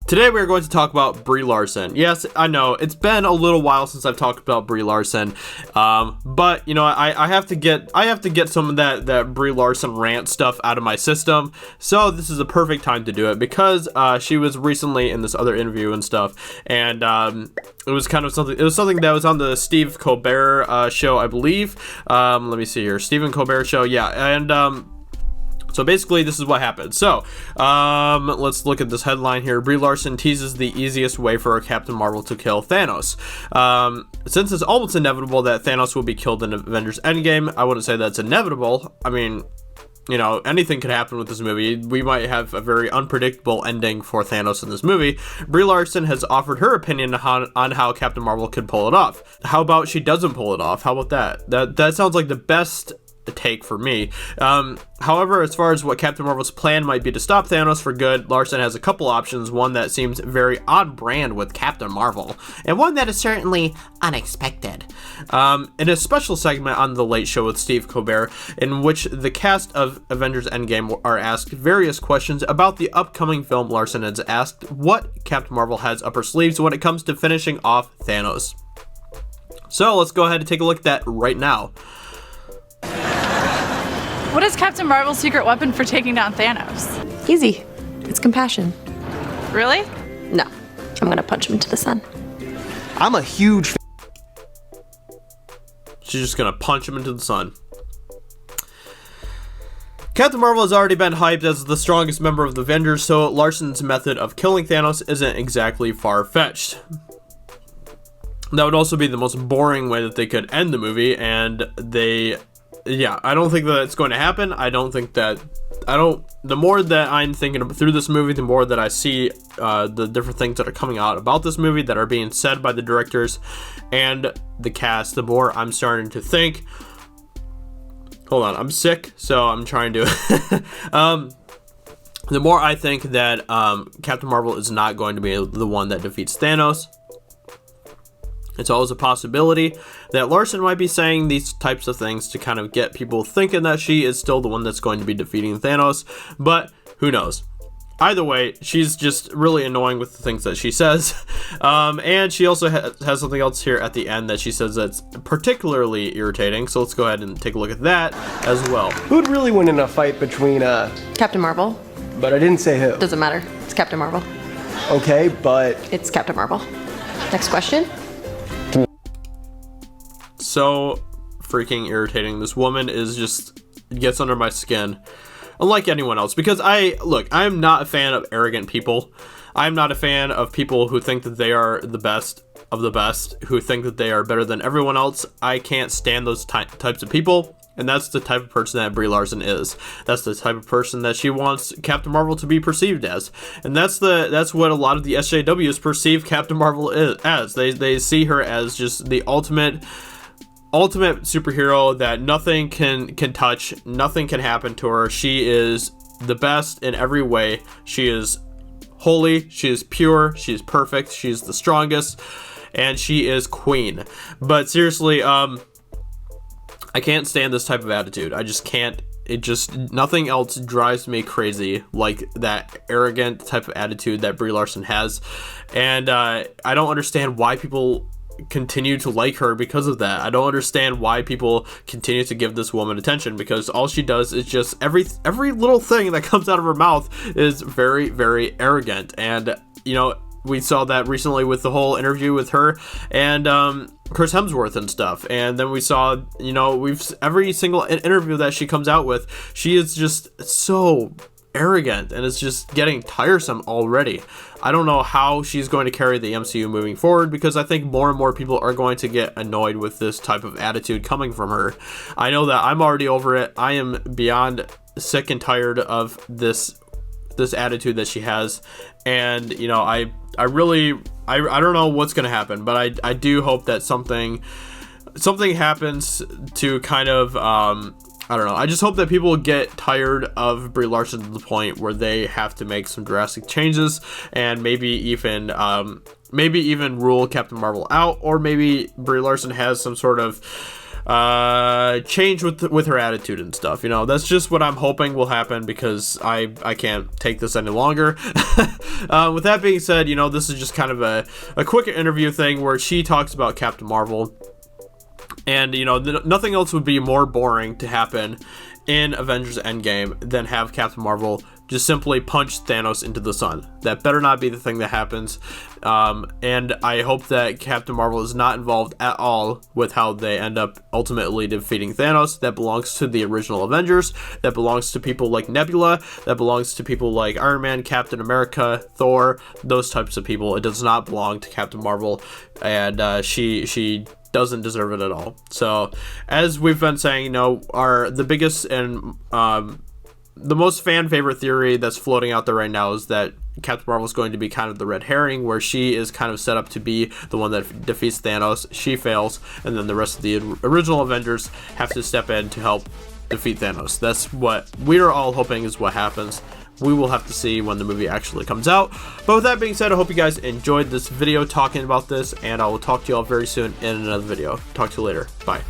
Today we are going to talk about Brie Larson. Yes, I know it's been a little while since I've talked about Brie Larson, but you know I have to get some of that Brie Larson rant stuff out of my system. So this is a perfect time to do it because she was recently in this other interview and stuff, and it was kind of something. It was something that was on the Steve Colbert show, I believe. Let me see here, Stephen Colbert show, yeah, and. So basically, this is what happened. So, let's look at this headline here. Brie Larson teases the easiest way for Captain Marvel to kill Thanos. Since it's almost inevitable that Thanos will be killed in Avengers Endgame, I wouldn't say that's inevitable. I mean, you know, anything could happen with this movie. We might have a very unpredictable ending for Thanos in this movie. Brie Larson has offered her opinion on how Captain Marvel could pull it off. How about she doesn't pull it off? How about that? That sounds like the best take for me. However, as far as what Captain Marvel's plan might be to stop Thanos for good, Larson has a couple options, one that seems very on brand with Captain Marvel, and one that is certainly unexpected. In a special segment on The Late Show with Steve Colbert, in which the cast of Avengers Endgame are asked various questions about the upcoming film, Larson has asked what Captain Marvel has up her sleeves when it comes to finishing off Thanos. So let's go ahead and take a look at that right now. What is Captain Marvel's secret weapon for taking down Thanos? Easy. It's compassion. Really? No. I'm gonna punch him into the sun. I'm a huge She's just gonna punch him into the sun. Captain Marvel has already been hyped as the strongest member of the Avengers, so Larson's method of killing Thanos isn't exactly far-fetched. That would also be the most boring way that they could end the movie, and I don't think that it's going to happen. The more that I'm thinking through this movie, the more that I see the different things that are coming out about this movie that are being said by the directors and the cast, the more I'm starting to think, hold on, I'm sick, so I'm trying to, the more I think that Captain Marvel is not going to be the one that defeats Thanos. It's always a possibility that Larson might be saying these types of things to kind of get people thinking that she is still the one that's going to be defeating Thanos, but who knows? Either way, she's just really annoying with the things that she says, and she also has something else here at the end that she says that's particularly irritating, so let's go ahead and take a look at that as well. Who'd really win in a fight between, Captain Marvel. But I didn't say who. Doesn't matter. It's Captain Marvel. Okay, but... It's Captain Marvel. Next question. So freaking irritating. This woman gets under my skin, unlike anyone else, because I'm not a fan of arrogant people. I'm not a fan of people who think that they are the best of the best, who think that they are better than everyone else. I can't stand those types of people, and that's the type of person that Brie Larson is. That's the type of person that she wants Captain Marvel to be perceived as, and that's what a lot of the SJWs perceive Captain Marvel as. They see her as just the ultimate superhero that nothing can touch, nothing can happen to her. She is the best in every way. She is holy, she is pure, she is perfect, she is the strongest, and she is queen. But seriously, I can't stand this type of attitude. I just can't. Nothing else drives me crazy like that arrogant type of attitude that Brie Larson has, and I don't understand why people continue to like her because of that. I don't understand why people continue to give this woman attention, because all she does is just every little thing that comes out of her mouth is very, very arrogant. And you know, we saw that recently with the whole interview with her and Chris Hemsworth and stuff, and then we saw, you know, every single interview that she comes out with, she is just so arrogant, and it's just getting tiresome already. I don't know how she's going to carry the MCU moving forward, because I think more and more people are going to get annoyed with this type of attitude coming from her. I know that I'm already over it. I am beyond sick and tired of this attitude that she has, and you know, I don't know what's going to happen, but I do hope that something happens to kind of I don't know. I just hope that people get tired of Brie Larson to the point where they have to make some drastic changes, and maybe even rule Captain Marvel out, or maybe Brie Larson has some sort of change with her attitude and stuff. You know, that's just what I'm hoping will happen, because I can't take this any longer. With that being said, you know, this is just kind of a quick interview thing where she talks about Captain Marvel. And, you know, nothing else would be more boring to happen in Avengers Endgame than have Captain Marvel just simply punch Thanos into the sun. That better not be the thing that happens. And I hope that Captain Marvel is not involved at all with how they end up ultimately defeating Thanos. That belongs to the original Avengers. That belongs to people like Nebula. That belongs to people like Iron Man, Captain America, Thor, those types of people. It does not belong to Captain Marvel. And she doesn't deserve it at all. So, as we've been saying, you know, the biggest and the most fan favorite theory that's floating out there right now is that Captain Marvel is going to be kind of the red herring, where she is kind of set up to be the one that defeats Thanos. She fails, and then the rest of the original Avengers have to step in to help defeat Thanos. That's what we're all hoping is what happens. We will have to see when the movie actually comes out. But with that being said, I hope you guys enjoyed this video talking about this, and I will talk to you all very soon in another video. Talk to you later. Bye.